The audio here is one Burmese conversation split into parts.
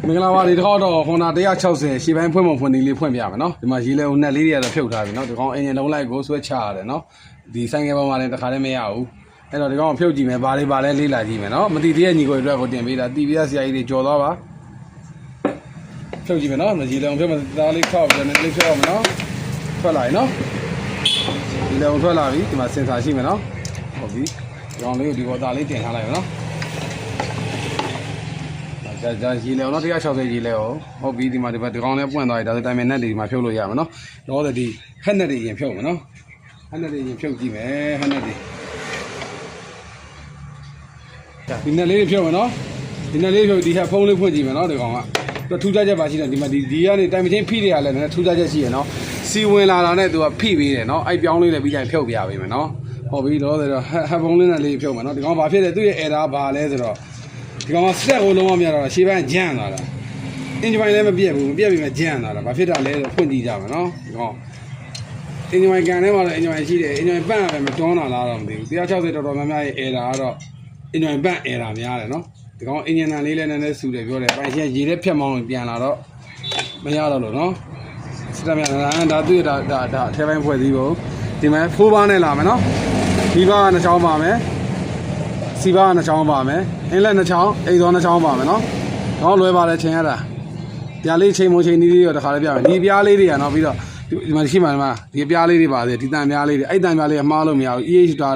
မင်္ဂလာပါဒီတစ်ခေါက်တော့ Honda 160ရှေ့ပိုင်းဖွင့်မဖွင့်ဒီလေးဖွင့်ပြမယ်နော်ဒီမှာရေလဲကိုနှက်လေးတွေကတော့ဖြုတ်ထားပြီနော်ဒီကောင်အင်ဂျင်လုံးလိုက်ကိုဆွဲချရတယ်နော်ဒီဆိုင်ကယ်ပေါ်မှာလည်းတစ်ခါတည်းမရဘူးအဲ့တော့ဒီကောင်ဖြုတ်ကြည့်မယ်ဘာလေးလေးလာကြည့်မယ်နော်မတိတည်းညီကိုအတွက်ကိုတင်ပေးတာတီးပြဆရာကြီးတွေကြော်သွားပါဖြုတ်ကြည့်မယ်နော်ရေလဲကိုဖြုတ်မယ်သားလေးခောက်ပြီးတော့လေးဖြုတ်အောင်နော်ထွက်လာပြီနော်ရေလဲကိုထွက်လာပြီဒီမှာစင်ဆာရှိမယ်နော်ဟုတ်ပြီဒီကောင်လေးကိုဒီပေါ်သားလေးတင်ထားလိုက်မယ်နော်ဒါရေလဲတော့160ရေလဲဟုတ်ပြီဒီမှာဒီဘက်ဒီကောင်လေးပွင့်သွားပြီဒါဆိုတိုင်မင်နဲ့ဒီမှာဖြုတ်လို့ရမှာနော်တော့ဒီဟက်နဲ့တွေရင်ဖြုတ်မယ်နော်ဟက်နဲ့တွေရင်ဖြုတ်ကြည့်မယ်ဟက်နဲ့တွေဒီနဲ့လေးဖြုတ်မယ်နော်ဒီနဲ့လေးဖြုတ်ဒီဟက်ဖုံးလေးဖွင့်ကြည့်မယ်နော်ဒီကောင်ကထူးခြားချက်ပါရှိတယ်ဒီမှာဒီကနေတိုင်မချင်းဖိတွေကလည်းနည်းထူးခြားချက်ရှိရနော်စီဝင်လာတာနဲ့သူကဖိပေးတယ်နော်အဲ့ပြောင်းလေးလည်းပြီးတိုင်းဖြုတ်ပြပေးမယ်နော်ဟုတ်ပြီတော့ဟက်ဖုံးလေးနဲ့လေးဖြုတ်မယ်နော်ဒီကောင်ဘာဖြစ်လဲသူ့ရဲ့ error ဘာလဲဆိုတော့ဒီကောင်ကစက်ကိုလုံးဝမရတော့ရှေ့ပိုင်းဂျမ်းသွားတာအင်ဂျင်ပိုင်းလည်းမပြတ်ဘူးမပြတ်ပြီးမှဂျမ်းသွားတာဘာဖြစ်တာလဲဆိုဖွင့်ကြည့်ကြမယ်နော်ဒီကောင်အင်ဂျင်ပိုင်းကန်ထဲမှာလည်းအင်ဂျင်ပိုင်းရှိတယ်အင်ဂျင်ပိုင်းပန့်ရတယ်မတွန်းတာလားတော့မသိဘူး160တော်တော်များများရဲ့ error ကတော့အင်ဂျင်ပိုင်းပန့် error များတယ်နော်ဒီကောင်အင်ဂျင်တန်လေးလည်းနည်းနည်းဆူတယ်ပြောတယ်ပိုင်းချင်းရေထဲဖြတ်မောင်းပြန်လာတော့မရတော့လို့နော်စက်များဒါသူ့ဒါအထဲပိုင်းဖွဲ့စည်းဖို့ဒီမှာဖိုးပါးနဲ့လာမယ်နော်ဒီပါးက2ချောင်းပါမယ်စီပါး2ချောင်းပါမယ်အင်းလက်2ချောင်းအိမ်သော2ချောင်းပါမယ်နော်တော့လွယ်ပါတယ်ချိန်ရတာပြားလေးချိန်မိုးချိန်နီးလေးတော့တခါလေးပြမယ်ဒီပြားလေးတွေကနော်ပြီးတော့ဒီမှာရှိမှဒီပြားလေးတွေပါသေးဒီတန်ပြားလေးတွေအဲ့တန်ပြားလေးကမှားလို့မရဘူး EH ဒါ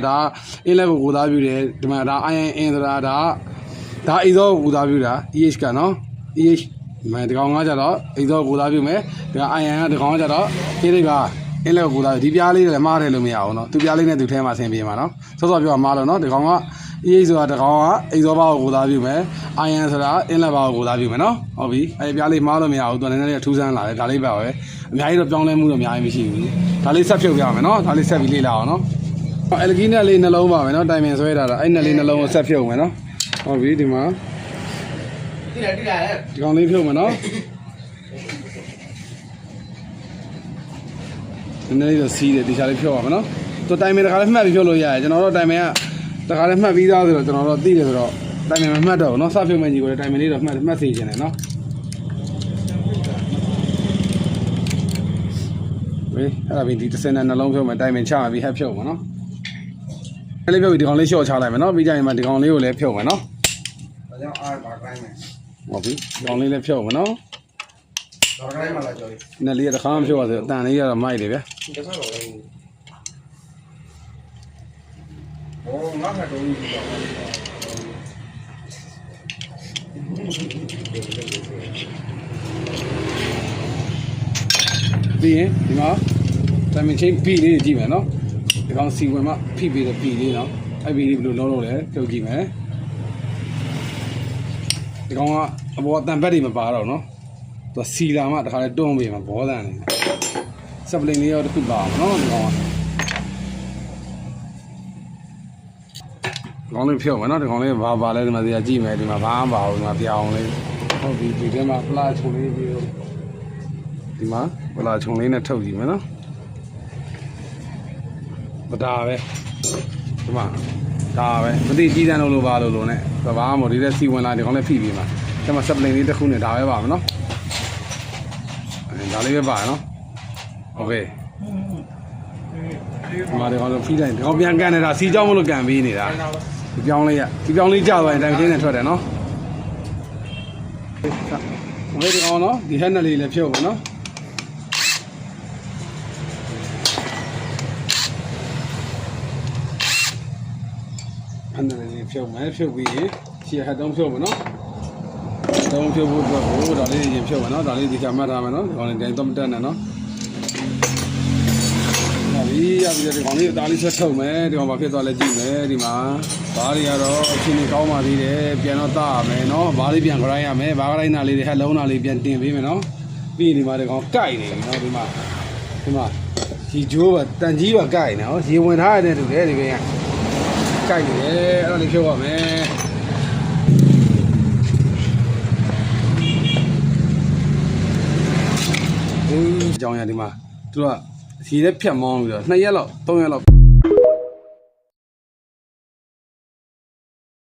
အင်းလက်ကိုကိုသားပြုတယ်ဒီမှာဒါ IN ဆိုတာဒါအိမ်သောကိုသားပြုတာ EH ကနော် EH ဒီကောင်ကကြတော့အိမ်သောကိုသားပြုမယ်ဒီက IN ကဒီကောင်ကကြတော့အေးလေးပါအင်းလက်ကိုသားပြုဒီပြားလေးတွေလည်းမှားတယ်လို့မရဘူးနော်သူပြားလေးနဲ့သူထဲမှာဆင်ပြေမှာနော်စောစောပြောမှားလို့နော်ဒီကောင်ကEH ဆိုတာတကောင်ကအိမ်သောဘာကိုသားပြုမယ် IN ဆိုတာအင်းလက်ဘာကိုသားပြုမယ်နော်ဟုတ်ပြီအဲ့ပြားလေးမှားလို့မရဘူးသူနည်းနည်းထူးဆန်းလာတယ်ဒါလေးပါပဲအများကြီးတော့ပြောင်းလဲမှုတော့အများကြီးမရှိဘူးဒါလေးဆက်ဖြုတ်ပြမယ်နော်ဒါလေးဆက်ပြီးလေ့လာအောင်နော်အလကီနဲ့လေးနှလုံးပါမယ်နော်တိုင်ပင်ဆွဲထားတာအဲ့နဲ့လေးနှလုံးကိုဆက်ဖြုတ်မယ်နော်ဟုတ်ပြီဒီမှာတိလာဒီကောင်လေးဖြုတ်မယ်နော်ဒီနေ့တော့စီးတယ်ဒီချာလေးဖြုတ်ရမယ်နော်သူတိုင်ပင်တစ်ခါလေးမှတ်ပြီးဖြုတ်လို့ရတယ်ကျွန်တော်တို့တိုင်ပင်ကတခါလေးမှတ်ပြီးသားဆိုတော့ကျွန်တော်တို့သိတယ်ဆိုတော့တိုင်ပင်မမှတ်တော့ဘူးเนาะစဖြုတ်မဲ့ညီကိုလည်းတိုင်ပင်လေးတော့မှတ်စေချင်တယ်เนาะဝေးအဲ့ဒါပြီးဒီတစ်စင်နဲ့နှလုံးဖြုတ်မယ်တိုင်ပင်ချမှာပြီးဟက်ဖြုတ်မှာเนาะအဲ့လေးဖြုတ်ပြီးဒီကောင်လေးရှော့ချလိုက်မယ်เนาะပြီးကြရင်မှဒီကောင်လေးကိုလည်းဖြုတ်မယ်เนาะဒါကြောင့်အားပါကိုင်းမယ်ဟုတ်ပြီဒီကောင်လေးလည်းဖြုတ်မယ်เนาะဒါကိုင်းမှလာကြော်လေးနဲ့လေးတစ်ခါမှဖြုတ်ရဆိုအတန်လေးကတော့မိုက်တယ်ဗျာတစ်ခါတော့โอ้ငါ့ခါတော့ကြီးတော့ပြီးရင်ဒီမှာတမင်ချင်းပြီးလေးကြည့်မယ်နော်ဒီကောင်စီဝင်မှဖိပြီးတော့ပြီးလေးနော်အဲ့ပြီးလေးဘယ်လိုလုံးလုံးလဲပြုတ်ကြည့်မယ်ဒီကောင်ကအပေါ်အတန်ဘက်တွေမပါတော့နော်သူစီလာမှတခါလဲတွန်းပြီးမှဘောတန်နေစပလင်လေးရောတစ်ခုပါအောင်နော်ဒီကောင်ကောင်းလေးဖြုတ်မယ်နော်ဒီကောင်လေးဘာလဲဒီမှာကြည့်မယ်ဒီမှာဘာမှမပါဘူးဒီမှာပြောင်းလေးဟုတ်ပြီဒီထဲမှာပလာချုံလေးပြီးတော့ဒီမှာပလာချုံလေးနဲ့ထုတ်ကြည့်မယ်နော်ဒါပဲဒီမှာဒါပဲမသိကြီးတန်းလို့ပါလို့နဲ့ဘာမှမဟုတ်ဒီထဲစီဝင်လာဒီကောင်လေးဖိပြီးမှာဒီမှာစပလင်လေးတစ်ခုနဲ့ဒါပဲပါမယ်နော်ဒါလေးပဲပါနော်ဟုတ်ကဲ့ဒီမှာဒီကောင်ဖိတိုင်းဒီကောင်ပြန်ကန်နေတာစီကြောင်းမလို့ကန်ပေးနေတာဒီပြောင်းလေးကြာသွားရင်တိုင်ချင်းနဲ့ထွက်တယ်နော်ဝေးဒီအောင်နော်ဒီဟက်နဲ့လေးလည်းဖြုတ်ပါနော်ဟက်နဲ့လေးဖြုတ်မယ်ဖြုတ်ပြီးရင်ခြေဟက်တုံးဖြုတ်မယ်နော်တုံးဖြုတ်ဖို့အတွက်ကိုဒါလေးရင်ဖြုတ်မယ်နော်ဒါလေးဒီကမှတ်ထားမယ်နော်ဒီကောင်လေးတိုင်းတော့မတက်နဲ့နော်ဒီရပြီးတော့ဒီကောင်လေးအသားလေးဆက်ထုတ်မယ်ဒီကောင်ဘာဖြစ်သွားလဲကြည့်မယ်ဒီမှာဘားတွေကတော့အချင်းကြီးကောင်းပါသေးတယ်ပြန်တော့သားရမယ်နော်ဘားလေးပြန် grind ရမယ်ဘား grind နာလေးတွေဟက်လုံးနာလေးပြန်တင်ပေးမယ်နော်ပြီးဒီမှာဒီကောင်ကိုက်နေပြီနော်ဒီမှာဒီဂျိုးကတန်ကြီးကကိုက်နေနော်ရေဝင်ထားရတဲ့တူတယ်ဒီဘက်ကကိုက်နေတယ်အဲ့ဒါလေးဖြုတ်ရမယ်ဒီကြောင်ရဒီမှာသူကရေထဲဖြတ်မောင်းပြီးတော့2ရက်လောက်3ရက်လောက်